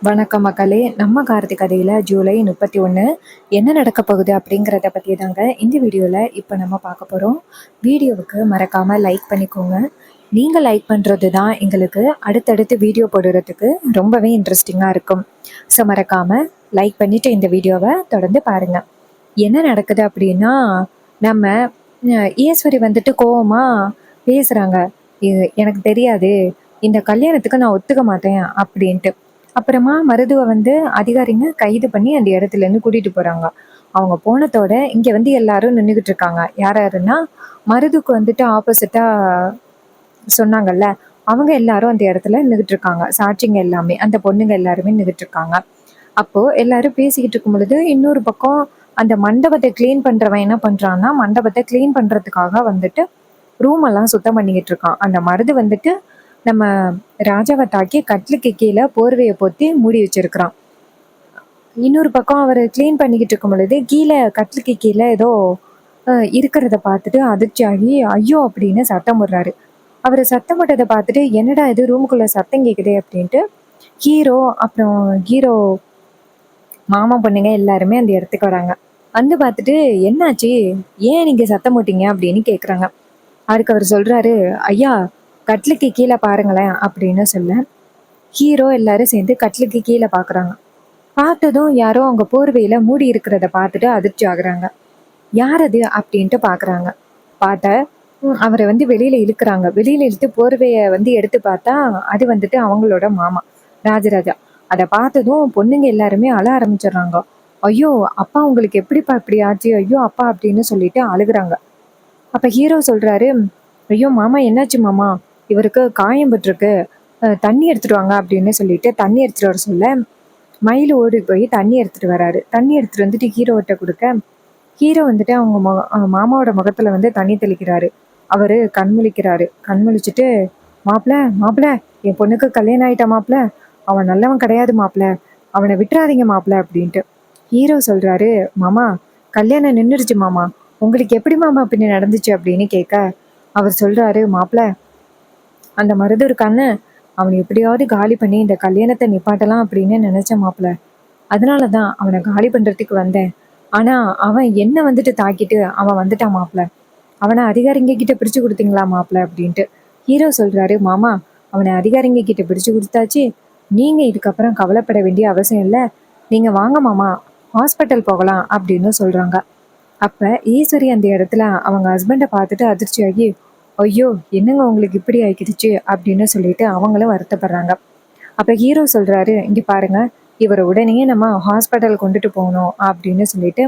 வணக்கம் மக்களே. நம்ம கார்த்திக் கதையில் ஜூலை 31 என்ன நடக்க போகுது அப்படிங்கிறத பற்றி தாங்க இந்த வீடியோவில் இப்போ நம்ம பார்க்க போகிறோம். வீடியோவுக்கு மறக்காமல் லைக் பண்ணிக்கோங்க. நீங்கள் லைக் பண்ணுறது தான் எங்களுக்கு அடுத்தடுத்து வீடியோ போடுறதுக்கு ரொம்பவே இன்ட்ரெஸ்டிங்காக இருக்கும். ஸோ மறக்காமல் லைக் பண்ணிவிட்டு இந்த வீடியோவை தொடர்ந்து பாருங்கள். என்ன நடக்குது அப்படின்னா, நம்ம ஈஸ்வரி வந்துட்டு கோவமாக பேசுகிறாங்க. எனக்கு தெரியாது, இந்த கல்யாணத்துக்கு நான் ஒத்துக்க மாட்டேன் அப்படின்ட்டு. அப்புறமா மருதுவை வந்து அதிகாரிங்க கைது பண்ணி அந்த இடத்துல இருந்து கூட்டிட்டு போறாங்க. அவங்க போனதோட இங்க வந்து எல்லாரும் நின்றுகிட்டு இருக்காங்க. யார் யாருன்னா, மருதுக்கு வந்துட்டு ஆப்போசிட்டா சொன்னாங்கல்ல, அவங்க எல்லாரும் அந்த இடத்துல நின்றுகிட்டு இருக்காங்க. சாட்சிங்க எல்லாமே, அந்த பொண்ணுங்க எல்லாருமே நின்றுகிட்டு இருக்காங்க. அப்போ எல்லாரும் பேசிக்கிட்டு இருக்கும் பொழுது இன்னொரு பக்கம் அந்த மண்டபத்தை கிளீன் பண்றவன் என்ன பண்றான்னா, மண்டபத்தை கிளீன் பண்றதுக்காக வந்துட்டு ரூம் எல்லாம் சுத்தம் பண்ணிக்கிட்டு இருக்கான். அந்த மருது வந்துட்டு நம்ம ராஜாவை தாக்கி கட்லுக்கு கீழே போர்வையை பொத்தி மூடி வச்சிருக்கிறான். இன்னொரு பக்கம் அவர் கிளீன் பண்ணிக்கிட்டு இருக்கும் பொழுது கீழே கட்லுக்கு கீழே ஏதோ இருக்கிறத பார்த்துட்டு அதிர்ச்சி ஆகி ஐயோ அப்படின்னு சத்தம் போடுறாரு. அவர் சத்தம் போட்டதை பார்த்துட்டு என்னடா இது ரூமுக்குள்ள சத்தம் கேட்குதே அப்படின்ட்டு ஹீரோ அப்புறம் ஹீரோ மாமா பொண்ணுங்க எல்லாருமே அந்த இடத்துக்கு வராங்க. வந்து பார்த்துட்டு என்னாச்சு, ஏன் நீங்க சத்தம் போட்டீங்க அப்படின்னு கேட்குறாங்க. அதுக்கு அவர் சொல்றாரு, ஐயா கட்லுக்கு கீழே பாருங்களேன் அப்படின்னு சொல்ல ஹீரோ எல்லாரும் சேர்ந்து கட்லுக்கு கீழே பார்க்குறாங்க. பார்த்ததும் யாரோ அவங்க போர்வையில மூடி இருக்கிறத பார்த்துட்டு அதிர்ச்சி ஆகுறாங்க. யார் அது அப்படின்ட்டு பார்க்குறாங்க. பார்த்த அவரை வந்து வெளியில இழுக்கிறாங்க. வெளியில இழுத்து போர்வையை வந்து எடுத்து பார்த்தா அது வந்துட்டு அவங்களோட மாமா ராஜராஜா. அதை பார்த்ததும் பொண்ணுங்க எல்லாருமே அழ ஆரம்பிச்சிடுறாங்க. ஐயோ அப்பா உங்களுக்கு எப்படிப்பா இப்படி ஆச்சு, ஐயோ அப்பா அப்படின்னு சொல்லிட்டு அழுகுறாங்க. அப்ப ஹீரோ சொல்றாரு, ஐயோ மாமா என்னாச்சு மாமா, இவருக்கு காயம் பட்டிருக்கு, தண்ணி எடுத்துட்டு வாங்க அப்படின்னு சொல்லிட்டு தண்ணி எடுத்துட்டு வர சொல்ல மயில் ஓடி போய் தண்ணி எடுத்துட்டு வராரு. தண்ணி எடுத்துட்டு வந்துட்டு ஹீரோகிட்ட கொடுக்க ஹீரோ வந்துட்டு அவங்க மாமாவோட முகத்துல வந்து தண்ணி தெளிக்கிறாரு. அவரு கண்முழிக்கிறாரு. கண்முழிச்சுட்டு மாப்பிள்ள மாப்பிள்ள என் பொண்ணுக்கு கல்யாணம் ஆயிட்டா மாப்பிள்ள, அவன் நல்லவன் கிடையாது மாப்பிள்ள, அவனை விட்டுறாதீங்க மாப்பிள்ள அப்படின்ட்டு. ஹீரோ சொல்றாரு, மாமா கல்யாணம் நின்றுடுச்சு மாமா, உங்களுக்கு எப்படி மாமா பின்ன நடந்துச்சு அப்படின்னு கேட்க அவர் சொல்றாரு, மாப்பிள்ள அந்த மருது இருக்கான்னு அவனை எப்படியாவது காலி பண்ணி இந்த கல்யாணத்தை நிப்பாட்டலாம் அப்படின்னு நினைச்ச மாப்பிள்ள, அதனாலதான் அவனை காலி பண்றதுக்கு வந்தேன். ஆனா அவன் என்ன வந்துட்டு தாக்கிட்டு அவன் வந்துட்டான் மாப்பிள்ள, அவனை அதிகாரிங்க கிட்ட பிடிச்சு கொடுத்தீங்களா மாப்பிள்ள அப்படின்ட்டு. ஹீரோ சொல்றாரு, மாமா அவனை அதிகாரிங்க கிட்ட பிடிச்சு கொடுத்தாச்சு, நீங்க இதுக்கப்புறம் கவலைப்பட வேண்டிய அவசியம் இல்லை, நீங்க வாங்க மாமா ஹாஸ்பிட்டல் போகலாம் அப்படின்னு சொல்றாங்க. அப்ப ஈஸ்வரி அந்த இடத்துல அவங்க ஹஸ்பண்டை பார்த்துட்டு அதிர்ச்சியாகி ஐயோ என்னங்க உங்களுக்கு இப்படி ஆகிடுச்சு அப்படின்னு சொல்லிட்டு அவங்களும் வருத்தப்படுறாங்க. அப்ப ஹீரோ சொல்றாரு, இங்க பாருங்க இவரை உடனே நம்ம ஹாஸ்பிட்டல் கொண்டுட்டு போகணும் அப்படின்னு சொல்லிட்டு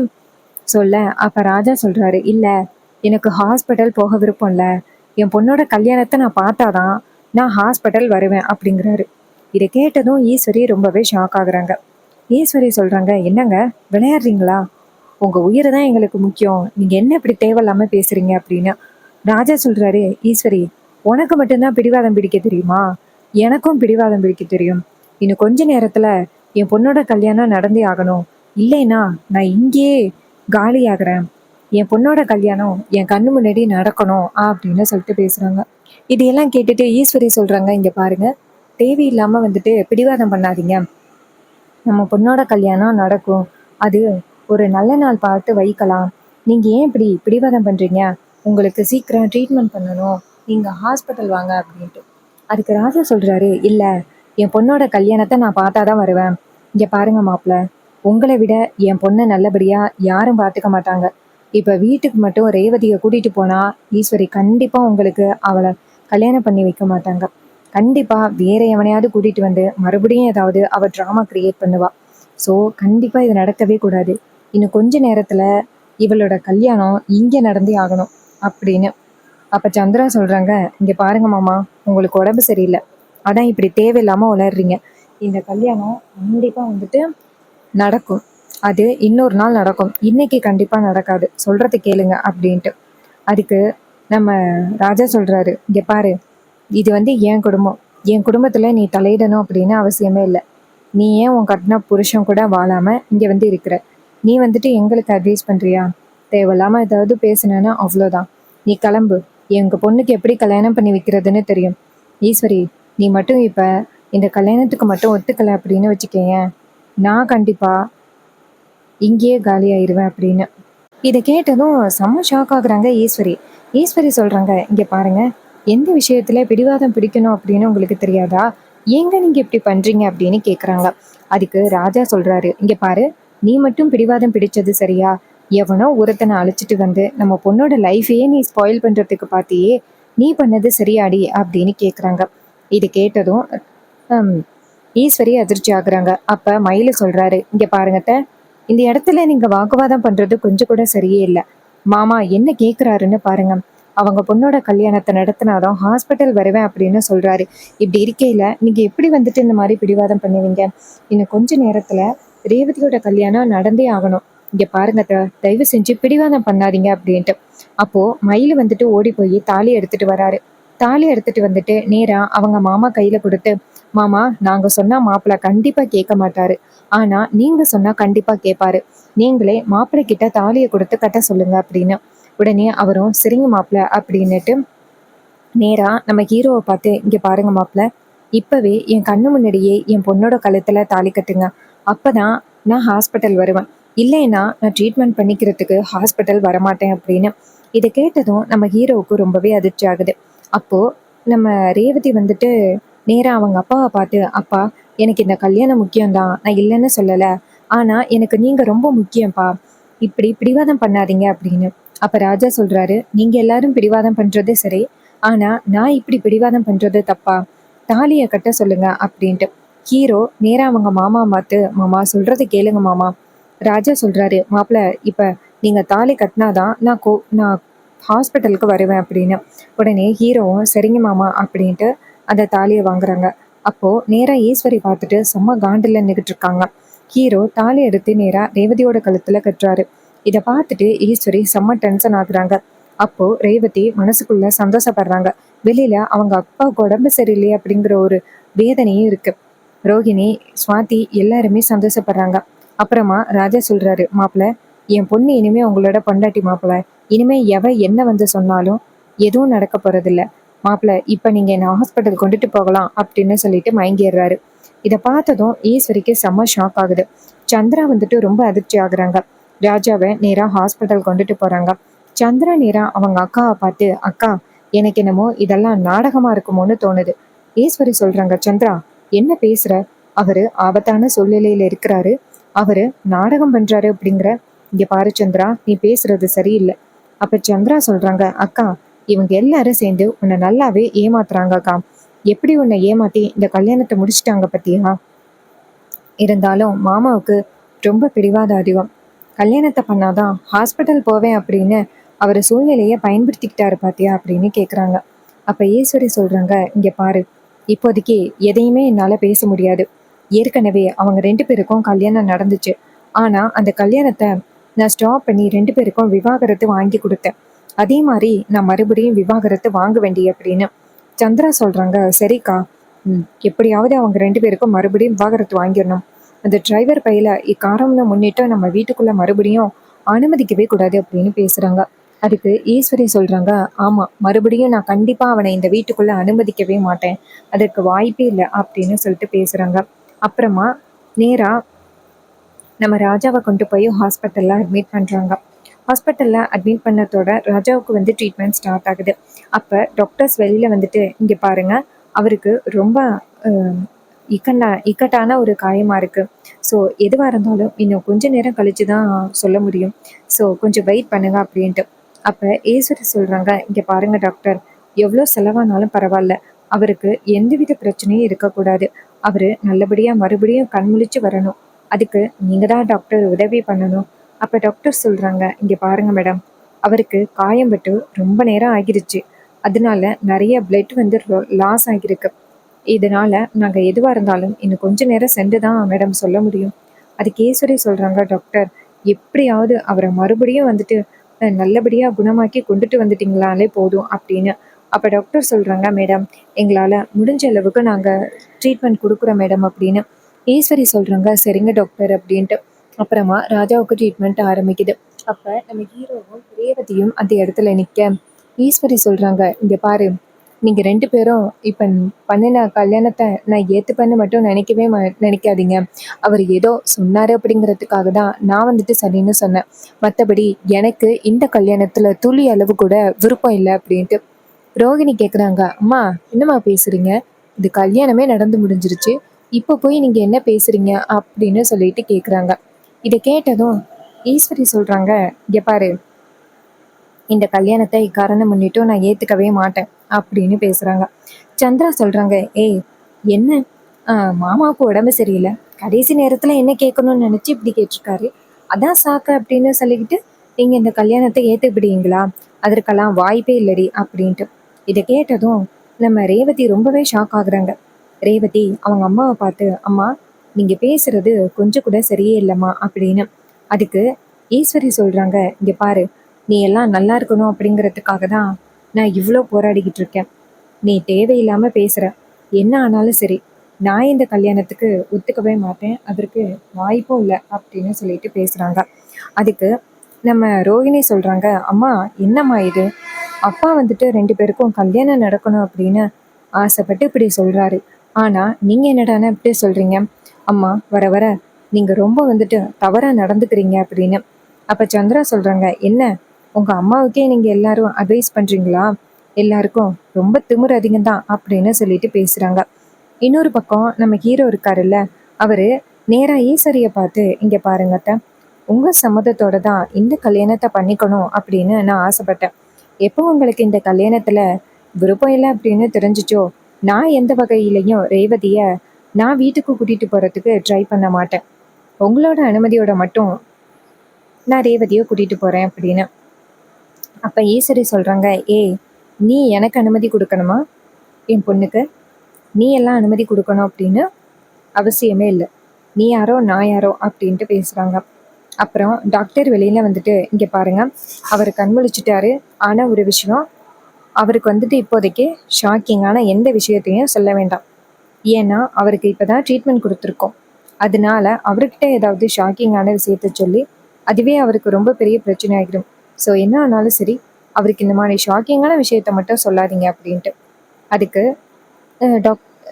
சொல்ல அப்ப ராஜா சொல்றாரு, இல்ல எனக்கு ஹாஸ்பிட்டல் போக விருப்பம் இல்ல, என் பொண்ணோட கல்யாணத்தை நான் பார்த்தாதான் நான் ஹாஸ்பிட்டல் வருவேன் அப்படிங்கிறாரு. இதை கேட்டதும் ஈஸ்வரி ரொம்பவே ஷாக் ஆகுறாங்க. ஈஸ்வரி சொல்றாங்க, என்னங்க விளையாடுறீங்களா, உங்க உயிரை தான் எங்களுக்கு முக்கியம், நீங்க என்ன இப்படி தேவையில்லாம பேசுறீங்க அப்படின்னு. ராஜா சொல்றாரு, ஈஸ்வரி உனக்கு மட்டும்தான் பிடிவாதம் பிடிக்க தெரியுமா, எனக்கும் பிடிவாதம் பிடிக்க தெரியும். இன்னும் கொஞ்ச நேரத்துல என் பொண்ணோட கல்யாணம் நடந்தே ஆகணும், இல்லைன்னா நான் இங்கேயே காலி ஆகுறேன், என் பொண்ணோட கல்யாணம் என் கண்ணு முன்னாடி நடக்கணும் அப்படின்னு சொல்லிட்டு பேசுறாங்க. இதையெல்லாம் கேட்டுட்டு ஈஸ்வரி சொல்றாங்க, இங்க பாருங்க தேவையில்லாம வந்துட்டு பிடிவாதம் பண்ணாதீங்க, நம்ம பொண்ணோட கல்யாணம் நடக்கும், அது ஒரு நல்ல நாள் பார்த்து வைக்கலாம், நீங்க ஏன் இப்படி பிடிவாதம் பண்றீங்க, உங்களுக்கு சீக்கிரம் ட்ரீட்மெண்ட் பண்ணணும், நீங்க ஹாஸ்பிட்டல் வாங்க அப்படின்ட்டு. அதுக்கு ராஜா சொல்றாரு, இல்ல என் பொண்ணோட கல்யாணத்தை நான் பார்த்தாதான் வருவேன், இங்க பாருங்க மாப்பிள்ள, உங்களை விட என் பொண்ணை நல்லபடியா யாரும் பார்த்துக்க மாட்டாங்க, இப்ப வீட்டுக்கு மட்டும் ரேவதியை கூட்டிட்டு போனா ஈஸ்வரி கண்டிப்பா உங்களுக்கு அவளை கல்யாணம் பண்ணி வைக்க மாட்டாங்க, கண்டிப்பா வேற எவனையாவது கூட்டிட்டு வந்து மறுபடியும் ஏதாவது அவ ட்ராமா கிரியேட் பண்ணுவா. ஸோ கண்டிப்பா இது நடக்கவே கூடாது, இன்னும் கொஞ்ச நேரத்துல இவளோட கல்யாணம் இங்கே நடந்தே ஆகணும் அப்படின்னு. அப்ப சந்திரா சொல்றாங்க, இங்க பாருங்க மாமா உங்களுக்கு உடம்பு சரியில்லை, அதான் இப்படி தேவையில்லாம உளறீங்க, இந்த கல்யாணம் கண்டிப்பா வந்துட்டு நடக்கும், அது இன்னொரு நாள் நடக்கும், இன்னைக்கு கண்டிப்பா நடக்காது, சொல்றது கேளுங்க அப்படின்ட்டு. அதுக்கு நம்ம ராஜா சொல்றாரு, இங்க பாரு இது வந்து என் குடும்பம், என் குடும்பத்துல நீ தலையிடணும் அப்படின்னு அவசியமே இல்லை, நீ ஏன் உன் கட்டின புருஷன் கூட வாழாம இங்க வந்து இருக்கிற, நீ வந்துட்டு எங்களுக்கு அட்வைஸ் பண்றியா, தேவையில்லாம ஏதாவது பேசினேன்னா அவ்வளோதான், நீ கிளம்பு, எங்க பொண்ணுக்கு எப்படி கல்யாணம் பண்ணி வைக்கிறதுன்னு தெரியும், ஈஸ்வரி நீ மட்டும் இப்ப இந்த கல்யாணத்துக்கு மட்டும் ஒத்துக்கலை அப்படின்னு வச்சுக்கேன், நான் கண்டிப்பாக இங்கேயே காலியாயிருவேன் அப்படின்னு. இதை கேட்டதும் செம்ம ஷாக் ஆகுறாங்க ஈஸ்வரி. ஈஸ்வரி சொல்றாங்க, இங்க பாருங்க, எந்த விஷயத்துல பிடிவாதம் பிடிக்கணும் அப்படின்னு உங்களுக்கு தெரியாதா? ஏங்க நீங்க இப்படி பண்றீங்க அப்படின்னு கேக்குறாங்க. அதுக்கு ராஜா சொல்றாரு, இங்க பாரு, நீ மட்டும் பிடிவாதம் பிடிச்சது சரியா? எவனோ ஒருத்தனை அழைச்சிட்டு வந்து நம்ம பொண்ணோட லைஃபையே நீ ஸ்பாயில் பண்றதுக்கு பாத்தியே, நீ பண்ணது சரியாடி அப்படின்னு கேக்குறாங்க. இது கேட்டதும் ஹம், ஈஸ்வரி அதிர்ச்சி ஆகுறாங்க. அப்ப மயிலு சொல்றாரு, இங்க பாருங்க அத்தை, இந்த இடத்துல நீங்க வாக்குவாதம் பண்றது கொஞ்சம் கூட சரியே இல்லை. மாமா என்ன கேக்குறாருன்னு பாருங்க. அவங்க பொண்ணோட கல்யாணத்தை நடத்தினாதான் ஹாஸ்பிட்டல் வருவேன் அப்படின்னு சொல்றாரு. இப்படி இருக்கையில நீங்க எப்படி வந்துட்டு இந்த மாதிரி பிடிவாதம் பண்ணுவீங்க? இன்னும் கொஞ்ச நேரத்துல ரேவதியோட கல்யாணம் நடந்தே ஆகணும். இங்க பாருங்க அத்தை, தயவு செஞ்சு பிடிவாதம் பண்ணாதீங்க அப்படின்ட்டு. அப்போ மயில் வந்துட்டு ஓடி போய் தாலி எடுத்துட்டு வராரு. தாலி எடுத்துட்டு வந்துட்டு நேரா அவங்க மாமா கையில கொடுத்து, மாமா, நாங்க சொன்னா மாப்பிள்ள கண்டிப்பா கேட்க மாட்டாரு, ஆனா நீங்க சொன்னா கண்டிப்பா கேட்பாரு. நீங்களே மாப்பிள்ளை கிட்ட தாலியை கொடுத்து கட்ட சொல்லுங்க அப்படின்னு. உடனே அவரும் சரிங்க மாப்பிள்ள அப்படின்னுட்டு நேரா நம்ம ஹீரோவை பார்த்து, இங்க பாருங்க மாப்பிள்ள, இப்பவே என் கண்ணு முன்னாடியே என் பொண்ணோட கழுத்துல தாலி கட்டுங்க. அப்பதான் நான் ஹாஸ்பிட்டல் வருவேன். இல்லைன்னா நான் ட்ரீட்மெண்ட் பண்ணிக்கிறதுக்கு ஹாஸ்பிட்டல் வரமாட்டேன் அப்படின்னு. இதை கேட்டதும் நம்ம ஹீரோவுக்கு ரொம்பவே அதிர்ச்சி ஆகுது. அப்போ நம்ம ரேவதி வந்துட்டு நேரா அவங்க அப்பாவை பார்த்து, அப்பா, எனக்கு இந்த கல்யாணம் முக்கியம்தான், நான் இல்லைன்னு சொல்லலை, ஆனா எனக்கு நீங்க ரொம்ப முக்கியம்ப்பா, இப்படி பிடிவாதம் பண்ணாதீங்க அப்படின்னு. அப்ப ராஜா சொல்றாரு, நீங்க எல்லாரும் பிடிவாதம் பண்றது சரி, ஆனா நான் இப்படி பிடிவாதம் பண்றது தப்பா? தாலியை கட்ட சொல்லுங்க அப்படின்ட்டு. ஹீரோ நேரா அவங்க மாமா பார்த்து, மாமா சொல்றது கேளுங்க மாமா. ராஜா சொல்றாரு, மாப்பிள்ள, இப்ப நீங்க தாலி கட்டினாதான் நான் ஹாஸ்பிட்டலுக்கு வருவேன் அப்படின்னு. உடனே ஹீரோவும் சரிங்க மாமா அப்படின்ட்டு அந்த தாலியை வாங்குறாங்க. அப்போ நேரா ஈஸ்வரி பார்த்துட்டு செம்ம காண்டில் நின்றுட்டு இருக்காங்க. ஹீரோ தாலி எடுத்து நேரா ரேவதியோட கழுத்துல கட்டுறாரு. இதை பார்த்துட்டு ஈஸ்வரி செம்ம டென்ஷன் ஆகுறாங்க. அப்போ ரேவதி மனசுக்குள்ள சந்தோஷப்படுறாங்க. வெளியில அவங்க அப்பாவுக்கு உடம்பு சரியில்லையே அப்படிங்கிற ஒரு வேதனையும் இருக்கு. ரோகிணி, ஸ்வாதி எல்லாருமே சந்தோஷப்படுறாங்க. அப்புறமா ராஜா சொல்றாரு, மாப்பிள்ள, என் பொண்ணு இனிமே உங்களோட பொண்டாட்டி மாப்பிள்ள. இனிமே எவ என்ன வந்து சொன்னாலும் எதுவும் நடக்க போறதில்ல மாப்பிள்ள. இப்ப நீங்க என்ன ஹாஸ்பிட்டல் கொண்டுட்டு போகலாம் அப்படின்னு சொல்லிட்டு மயங்கிடுறாரு. இதை பார்த்ததும் ஈஸ்வரிக்கு செம்ம ஷாக் ஆகுது. சந்திரா வந்துட்டு ரொம்ப அதிர்ச்சி ஆகுறாங்க. ராஜாவை நேரா ஹாஸ்பிட்டல் கொண்டுட்டு போறாங்க. சந்திரா நேரா அவங்க அக்காவை பார்த்து, அக்கா, எனக்கு என்னமோ இதெல்லாம் நாடகமா இருக்குமோன்னு தோணுது. ஈஸ்வரி சொல்றாங்க, சந்திரா, என்ன பேசுற? அவரு ஆபத்தான சூழ்நிலையில இருக்கிறாரு, அவரு நாடகம் பண்றாரு அப்படிங்கிற? இங்க பாரு சந்திரா, நீ பேசுறது சரியில்லை. அப்ப சந்திரா சொல்றாங்க, அக்கா, இவங்க எல்லாரும் சேர்ந்து உன்னை நல்லாவே ஏமாத்துறாங்க அக்கா. எப்படி உன்னை ஏமாத்தி இந்த கல்யாணத்தை முடிச்சிட்டாங்க பத்தியா? இருந்தாலும் மாமாவுக்கு ரொம்ப பிடிவாத அதிகம். கல்யாணத்தை பண்ணாதான் ஹாஸ்பிட்டல் போவேன் அப்படின்னு அவர் சூழ்நிலையை பயன்படுத்திக்கிட்டாரு பாத்தியா அப்படின்னு கேட்குறாங்க. அப்போ ஈஸ்வரி சொல்கிறாங்க, இங்கே பாரு, இப்போதைக்கு எதையுமே என்னால் பேச முடியாது. ஏற்கனவே அவங்க 2 பேருக்கும் கல்யாணம் நடந்துச்சு. ஆனால் அந்த கல்யாணத்தை நான் ஸ்டாப் பண்ணி 2 பேருக்கும் விவாகரத்து வாங்கி கொடுத்தேன். அதே மாதிரி நான் மறுபடியும் விவாகரத்து வாங்க வேண்டிய அப்படின்னு. சந்திரா சொல்கிறாங்க, சரிக்கா, எப்படியாவது அவங்க 2 பேருக்கும் மறுபடியும் விவாகரத்து வாங்கிடணும். அந்த டிரைவர் பையில இக்காரணம்னு முன்னிட்டு நம்ம வீட்டுக்குள்ள மறுபடியும் அனுமதிக்கவே கூடாது அப்படின்னு பேசுறாங்க. அதுக்கு ஈஸ்வரி சொல்றாங்க, ஆமா, மறுபடியும் நான் கண்டிப்பா அவனை இந்த வீட்டுக்குள்ள அனுமதிக்கவே மாட்டேன், அதற்கு வாய்ப்பே இல்லை அப்படின்னு சொல்லிட்டு பேசுறாங்க. அப்புறமா நேரா நம்ம ராஜாவை கொண்டு போய் ஹாஸ்பிட்டல்ல அட்மிட் பண்றாங்க. ஹாஸ்பிட்டல்ல அட்மிட் பண்ணதோட ராஜாவுக்கு வந்து ட்ரீட்மெண்ட் ஸ்டார்ட் ஆகுது. அப்ப டாக்டர்ஸ் வெளியில வந்துட்டு, இங்க பாருங்க, அவருக்கு ரொம்ப இக்கட்டான ஒரு காயமா இருக்கு. ஸோ எதுவாக இருந்தாலும் இன்னும் கொஞ்ச நேரம் கழிச்சு தான் சொல்ல முடியும். ஸோ கொஞ்சம் வெயிட் பண்ணுங்க அப்படின்ட்டு. அப்போ ஈஸ்வரி சொல்கிறாங்க, இங்கே பாருங்க டாக்டர், எவ்வளோ செலவானாலும் பரவாயில்ல, அவருக்கு எந்தவித பிரச்சனையும் இருக்கக்கூடாது, அவர் நல்லபடியாக மறுபடியும் கண்முழிச்சு வரணும், அதுக்கு நீங்கள் தான் டாக்டர் உதவி பண்ணணும். அப்போ டாக்டர் சொல்கிறாங்க, இங்கே பாருங்க மேடம், அவருக்கு காயம் பட்டு ரொம்ப நேரம் ஆகிருச்சு, அதனால நிறைய பிளட் வந்து லாஸ் ஆகியிருக்கு. இதனால நாங்கள் எதுவாக இருந்தாலும் இன்னும் கொஞ்ச நேரம் சென்று தான் மேடம் சொல்ல முடியும். அதுக்கு ஈஸ்வரி சொல்கிறாங்க, டாக்டர், எப்படியாவது அவரை மறுபடியும் வந்துட்டு நல்லபடியாக குணமாக்கி கொண்டுட்டு வந்துட்டீங்களாலே போதும் அப்படின்னு. அப்போ டாக்டர் சொல்கிறாங்க, மேடம், எங்களால் முடிஞ்ச அளவுக்கு நாங்கள் ட்ரீட்மெண்ட் கொடுக்குறோம் மேடம் அப்படின்னு. ஈஸ்வரி சொல்கிறாங்க, சரிங்க டாக்டர் அப்படின்ட்டு. அப்புறமா ராஜாவுக்கு ட்ரீட்மெண்ட் ஆரம்பிக்குது. அப்போ நம்ம ஹீரோவும் ரேவதியும் அந்த இடத்துல நிற்க ஈஸ்வரி சொல்கிறாங்க, இங்கே பாரு, நீங்கள் ரெண்டு பேரும் இப்போ பண்ணின கல்யாணத்தை நான் ஏற்றுப்பேன்னு மட்டும் நினைக்காதீங்க. அவர் ஏதோ சொன்னார் அப்படிங்கிறதுக்காக தான் நான் வந்துட்டு சரின்னு சொன்னேன். மற்றபடி எனக்கு இந்த கல்யாணத்தில் துளி அளவு கூட விருப்பம் இல்லை அப்படின்ட்டு. ரோகிணி கேட்குறாங்க, அம்மா என்னம்மா பேசுகிறீங்க? இது கல்யாணமே நடந்து முடிஞ்சிருச்சு, இப்போ போய் நீங்கள் என்ன பேசுகிறீங்க அப்படின்னு சொல்லிட்டு கேட்குறாங்க. இதை கேட்டதும் ஈஸ்வரி சொல்கிறாங்க, இங்கே பாரு, இந்த கல்யாணத்தை இக்காரணம் முன்னிட்டும் நான் ஏற்றுக்கவே மாட்டேன் அப்படின்னு பேசுகிறாங்க. சந்திரா சொல்கிறாங்க, ஏய் என்ன, மாமாவுக்கு உடம்பு சரியில்லை, கடைசி நேரத்தில் என்ன கேட்கணும்னு நினச்சி இப்படி கேட்டிருக்காரு, அதான் சாக்கு அப்படின்னு சொல்லிக்கிட்டு நீங்கள் இந்த கல்யாணத்தை ஏற்றுக்கிடுவீங்களா? அதற்கெல்லாம் வாய்ப்பே இல்லடி அப்படின்ட்டு. இதை கேட்டதும் நம்ம ரேவதி ரொம்பவே ஷாக் ஆகுறாங்க. ரேவதி அவங்க அம்மாவை பார்த்து, அம்மா நீங்கள் பேசுறது கொஞ்சம் கூட சரியே இல்லைம்மா அப்படின்னு. அதுக்கு ஈஸ்வரி சொல்கிறாங்க, இங்கே பாரு, நீ எல்லாம் நல்லா இருக்கணும் அப்படிங்கிறதுக்காக தான் நான் இவ்வளோ போராடிக்கிட்டு இருக்கேன். நீ தேவையில்லாமல் பேசுகிற, என்ன ஆனாலும் சரி நான் இந்த கல்யாணத்துக்கு ஒத்துக்கவே மாட்டேன், அதற்கு வாய்ப்பும் இல்லை அப்படின்னு சொல்லிட்டு பேசுகிறாங்க. அதுக்கு நம்ம ரோஹிணி சொல்கிறாங்க, அம்மா என்னம்மா இது, அப்பா வந்துட்டு ரெண்டு பேருக்கும் கல்யாணம் நடக்கணும் அப்படின்னு ஆசைப்பட்டு இப்படி சொல்கிறாரு, ஆனால் நீங்கள் என்னடான இப்படி சொல்கிறீங்க? அம்மா வர வர நீங்கள் ரொம்ப வந்துட்டு தவறாக நடந்துக்கிறீங்க அப்படின்னு. அப்போ சந்திரா சொல்கிறாங்க, என்ன உங்கள் அம்மாவுக்கே நீங்கள் எல்லாரும் அட்வைஸ் பண்ணுறீங்களா? எல்லாருக்கும் ரொம்ப திமிரு அதிகம் தான் அப்படின்னு சொல்லிட்டு பேசுகிறாங்க. இன்னொரு பக்கம் நம்ம ஹீரோ இருக்காருல்ல, அவர் நேராக ஈஸ்வரியை பார்த்து, இங்கே பாருங்கத்த, உங்கள் சம்மதத்தோட தான் இந்த கல்யாணத்தை பண்ணிக்கணும் அப்படின்னு நான் ஆசைப்பட்டேன். எப்போ உங்களுக்கு இந்த கல்யாணத்தில் விருப்பம் இல்லை அப்படின்னு தெரிஞ்சிச்சோ, நான் எந்த வகையிலையும் ரேவதியை நான் வீட்டுக்கு கூட்டிகிட்டு போகிறதுக்கு ட்ரை பண்ண மாட்டேன். உங்களோட அனுமதியோட மட்டும் நான் ரேவதியை கூட்டிகிட்டு போகிறேன் அப்படின்னு. அப்போ ஈஸ்வரி சொல்கிறாங்க, ஏய் நீ எனக்கு அனுமதி கொடுக்கணுமா? என் பொண்ணுக்கு நீ எல்லாம் அனுமதி கொடுக்கணும் அப்படின்னு அவசியமே இல்லை. நீ யாரோ நான் யாரோ அப்படின்ட்டு பேசுகிறாங்க. அப்புறம் டாக்டர் வெளியில் வந்துட்டு, இங்கே பாருங்கள், அவர் கண்முழிச்சிட்டாரு, ஆனால் ஒரு விஷயம், அவருக்கு வந்துட்டு இப்போதைக்கு ஷாக்கிங்கான எந்த விஷயத்தையும் சொல்ல வேண்டாம். ஏன்னா அவருக்கு இப்போ தான் ட்ரீட்மெண்ட் கொடுத்துருக்கோம். அதனால அவர்கிட்ட ஏதாவது ஷாக்கிங்கான விஷயத்த சொல்லி அதுவே அவருக்கு ரொம்ப பெரிய பிரச்சனை ஆகிடும். ஸோ என்ன ஆனாலும் சரி, அவருக்கு இந்த மாதிரி ஷாக்கிங்கான விஷயத்த மட்டும் சொல்லாதீங்க அப்படின்ட்டு. அதுக்கு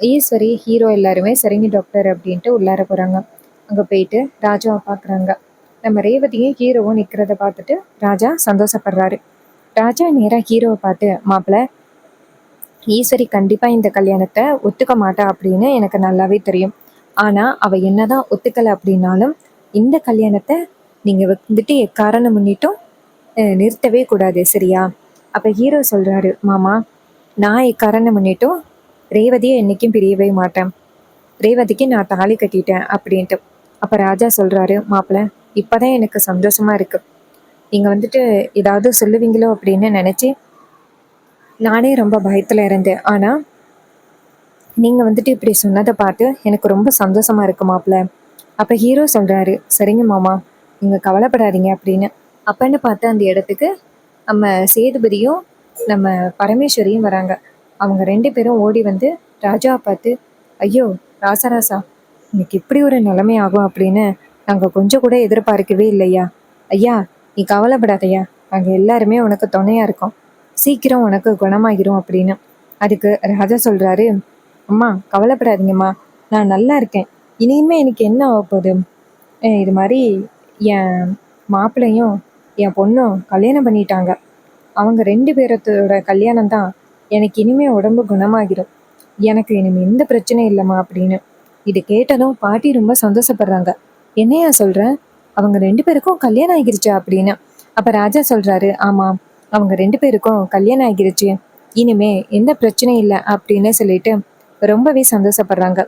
ஈஸ்வரி ஹீரோ எல்லாருமே சரிங்க டாக்டர் அப்படின்ட்டு உள்ளார போகிறாங்க. அங்கே போயிட்டு ராஜாவை பார்க்குறாங்க. நம்ம ரேவதியும் ஹீரோவும் நிற்கிறத பார்த்துட்டு ராஜா சந்தோஷப்படுறாரு. ராஜா நேராக ஹீரோவை பார்த்து, மாப்பிள்ளை, ஈஸ்வரி கண்டிப்பாக இந்த கல்யாணத்தை ஒத்துக்க மாட்டா அப்படின்னு எனக்கு நல்லாவே தெரியும். ஆனால் அவள் என்னதான் ஒத்துக்கலை அப்படின்னாலும் இந்த கல்யாணத்தை நீங்கள் வந்துட்டு எக்காரணம் முன்னிட்டும் நிறுத்தவே கூடாது, சரியா? அப்போ ஹீரோ சொல்கிறாரு, மாமா நான் எக்காரணம் முன்னிட்டும் ரேவதியை என்றைக்கும் பிரியவே மாட்டேன், ரேவதிக்கு நான் தாலி கட்டிட்டேன் அப்படின்ட்டு. அப்போ ராஜா சொல்கிறாரு, மாப்பிள்ளை இப்போ தான் எனக்கு சந்தோஷமாக இருக்குது. நீங்கள் வந்துட்டு ஏதாவது சொல்லுவீங்களோ அப்படின்னு நினச்சி நானே ரொம்ப பயத்தில் இருந்தேன். ஆனால் நீங்கள் வந்துட்டு இப்படி சொன்னதை பார்த்து எனக்கு ரொம்ப சந்தோஷமாக இருக்கு மாப்பிள்ள. அப்போ ஹீரோ சொல்கிறாரு, சரிங்க மாமா, நீங்கள் கவலைப்படாதீங்க அப்படின்னு. அப்பன்னு பார்த்து அந்த இடத்துக்கு நம்ம சேதுபதியும் நம்ம பரமேஸ்வரியும் வராங்க. அவங்க ரெண்டு பேரும் ஓடி வந்து ராஜாவை பார்த்து, ஐயோ ராசா, இன்னைக்கு இப்படி ஒரு நிலைமை ஆகும் அப்படின்னு நாங்கள் கொஞ்சம் கூட எதிர்பார்க்கவே இல்லையா. ஐயா நீ கவலைப்படாதையா, நாங்கள் எல்லாருமே உனக்கு துணையாக இருக்கோம், சீக்கிரம் உனக்கு குணமாகிரும் அப்படின்னு. அதுக்கு ராஜா சொல்கிறாரு, அம்மா கவலைப்படாதீங்கம்மா, நான் நல்லா இருக்கேன், இனிமே எனக்கு என்ன ஆக போகுது, இது மாதிரி என் மாப்பிள்ளையும் என் பொண்ணும் கல்யாணம் பண்ணிட்டாங்க, அவங்க ரெண்டு பேரத்தோட கல்யாணம் தான் எனக்கு இனிமே உடம்பு குணமாகிடும், எனக்கு இனிமே எந்த பிரச்சனையும் இல்லைம்மா அப்படின்னு. இது கேட்டதும் பாட்டி ரொம்ப சந்தோஷப்படுறாங்க. என்னையா சொல்கிறேன், அவங்க ரெண்டு பேருக்கும் கல்யாணம் ஆகிருச்சா அப்படின்னு. அப்போ ராஜா சொல்கிறாரு, ஆமாம் அவங்க ரெண்டு பேருக்கும் கல்யாணம் ஆகிருச்சு, இனிமே எந்த பிரச்சனையும் இல்லை அப்படின்னு சொல்லிட்டு ரொம்பவே சந்தோஷப்படுறாங்க.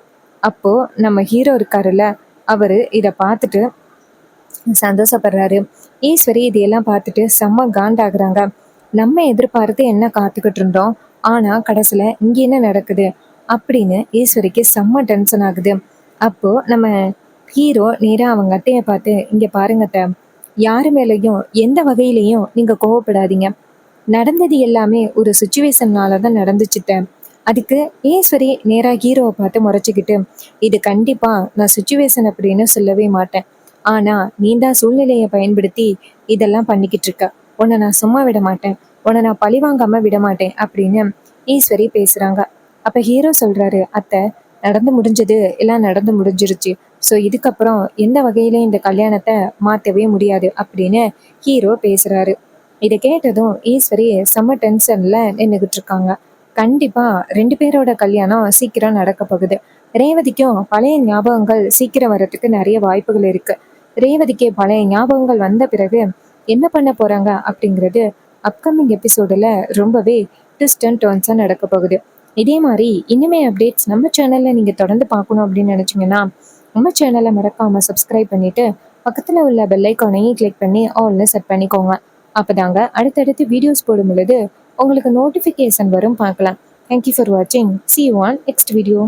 அப்போது நம்ம ஹீரோ இருக்காருல்ல, அவர் இதை பார்த்துட்டு சந்தோஷப்படுறாரு. ஈஸ்வரி இதையெல்லாம் பார்த்துட்டு செம்ம காண்டாகிறாங்க. நம்ம எதிர்பார்த்து என்ன காத்துக்கிட்டு இருந்தோம், ஆனால் கடைசியில் இங்கே என்ன நடக்குது அப்படின்னு ஈஸ்வரிக்கு செம்ம டென்ஷன் ஆகுது. அப்போது நம்ம ஹீரோ நேராக அவங்க அட்டையை பார்த்து, இங்கே பாருங்கட்ட, யாரு மேலேயும் எந்த வகையிலையும் நீங்கள் கோவப்படாதீங்க, நடந்தது எல்லாமே ஒரு சுச்சுவேஷன்னால தான் நடந்துச்சுட்டேன். அதுக்கு ஈஸ்வரி நேராக ஹீரோவை பார்த்து முறைச்சிக்கிட்டு, இது கண்டிப்பாக நான் சுச்சுவேஷன் அப்படின்னு சொல்லவே மாட்டேன், ஆனால் நீ தான் சூழ்நிலையை பயன்படுத்தி இதெல்லாம் பண்ணிக்கிட்டு இருக்க, உன்னை நான் சும்மா விட மாட்டேன், உன்னை நான் பழி வாங்காமல் விட மாட்டேன் அப்படின்னு ஈஸ்வரி பேசுறாங்க. அப்ப ஹீரோ சொல்றாரு, அத்தை, நடந்து முடிஞ்சது எல்லாம் நடந்து முடிஞ்சிருச்சு. ஸோ இதுக்கப்புறம் எந்த வகையிலும் இந்த கல்யாணத்தை மாற்றவே முடியாது அப்படின்னு ஹீரோ பேசுறாரு. இதை கேட்டதும் ஈஸ்வரி செம்ம டென்ஷன்ல நின்றுகிட்டு இருக்காங்க. கண்டிப்பா 2 பேரோட கல்யாணம் சீக்கிரம் நடக்க போகுது. ரேவதிக்கும் பழைய ஞாபகங்கள் சீக்கிரம் வர்றதுக்கு நிறைய வாய்ப்புகள் இருக்கு. ரேவதிக்கு பழைய ஞாபகங்கள் வந்த பிறகு என்ன பண்ண போறாங்க அப்படிங்கிறது அப்கமிங் எபிசோடுல ரொம்பவே ட்விஸ்ட் அண்ட் டர்ன்ஸாக நடக்க போகுது. இதே மாதிரி இனிமே அப்டேட்ஸ் நம்ம சேனல்ல நீங்க தொடர்ந்து பார்க்கணும் அப்படின்னு நினைச்சீங்கன்னா நம்ம சேனலை மறக்காம சப்ஸ்கிரைப் பண்ணிட்டு பக்கத்துல உள்ள பெல் ஐக்கானையும் கிளிக் பண்ணி ஆல்னு செட் பண்ணிக்கோங்க. அப்பதாங்க அடுத்தடுத்து வீடியோஸ் போடும் பொழுது உங்களுக்கு நோட்டிஃபிகேஷன் வரும் பார்க்கலாம். தேங்க்யூ ஃபார் வாட்சிங். See you on next video.